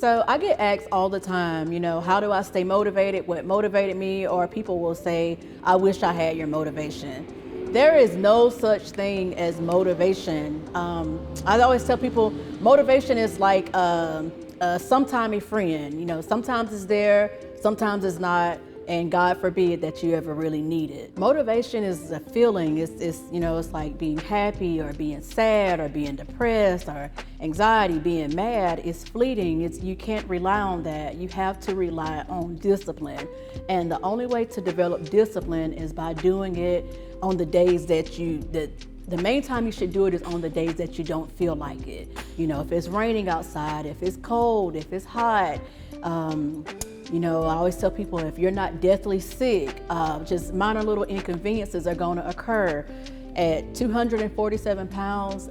So I get asked all the time, how do I stay motivated? What motivated me? Or people will say, I wish I had your motivation. There is no such thing as motivation. I always tell people motivation is like sometime a friend. Sometimes it's there, sometimes it's not, and God forbid that you ever really need it. Motivation is a feeling. It's like being happy or being sad or being depressed or anxiety, being mad. It's fleeting. You can't rely on that. You have to rely on discipline. And the only way to develop discipline is by doing it on the days the main time you should do it is on the days that you don't feel like it. If it's raining outside, if it's cold, if it's hot. I always tell people, if you're not deathly sick, just minor little inconveniences are going to occur. At 247 pounds,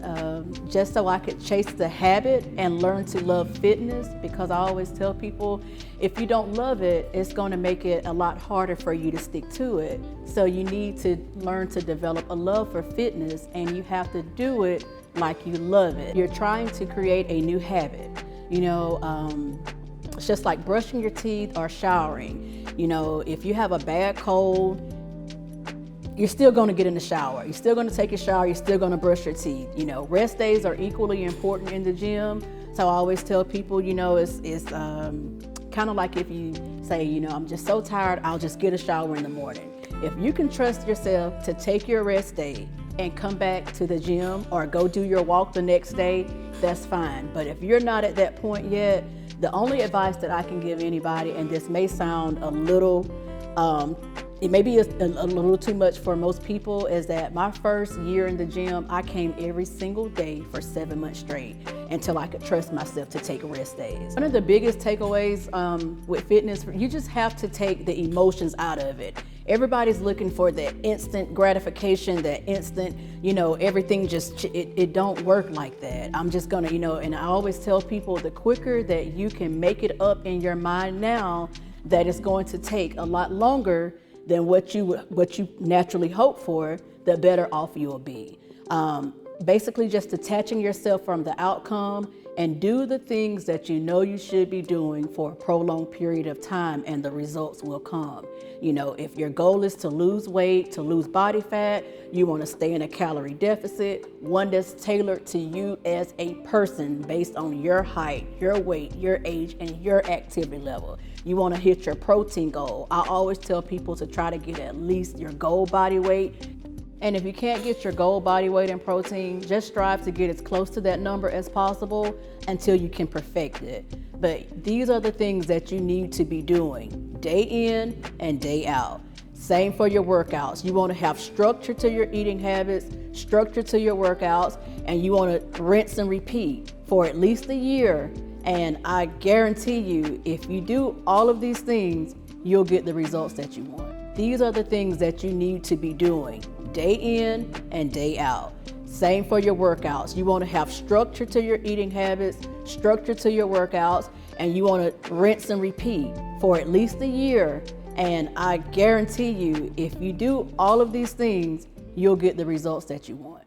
just so I could chase the habit and learn to love fitness, because I always tell people, if you don't love it, it's going to make it a lot harder for you to stick to it. So you need to learn to develop a love for fitness, and you have to do it like you love it. You're trying to create a new habit. It's just like brushing your teeth or showering. If you have a bad cold, you're still going to get in the shower. You're still going to take a shower. You're still going to brush your teeth. Rest days are equally important in the gym. So I always tell people, it's kind of like if you say, I'm just so tired, I'll just get a shower in the morning. If you can trust yourself to take your rest day and come back to the gym or go do your walk the next day, that's fine. But if you're not at that point yet, the only advice that I can give anybody, and this may sound a little, it may be a little too much for most people, is that my first year in the gym, I came every single day for 7 months straight until I could trust myself to take rest days. One of the biggest takeaways with fitness, you just have to take the emotions out of it. Everybody's looking for that instant gratification, that instant, everything it don't work like that. I'm just gonna, and I always tell people, the quicker that you can make it up in your mind now that it's going to take a lot longer than what you naturally hope for, the better off you'll be. Basically just detaching yourself from the outcome and do the things that you should be doing for a prolonged period of time, and the results will come. If your goal is to lose weight, to lose body fat, you want to stay in a calorie deficit, one that's tailored to you as a person based on your height, your weight, your age, and your activity level. You want to hit your protein goal. I always tell people to try to get at least your goal body weight. And if you can't get your goal body weight in protein, just strive to get as close to that number as possible until you can perfect it. But these are the things that you need to be doing day in and day out. Same for your workouts. You want to have structure to your eating habits, structure to your workouts, and you want to rinse and repeat for at least a year. And I guarantee you, if you do all of these things, you'll get the results that you want. These are the things that you need to be doing day in and day out. Same for your workouts. You want to have structure to your eating habits, structure to your workouts, and you want to rinse and repeat for at least a year. And I guarantee you, if you do all of these things, you'll get the results that you want.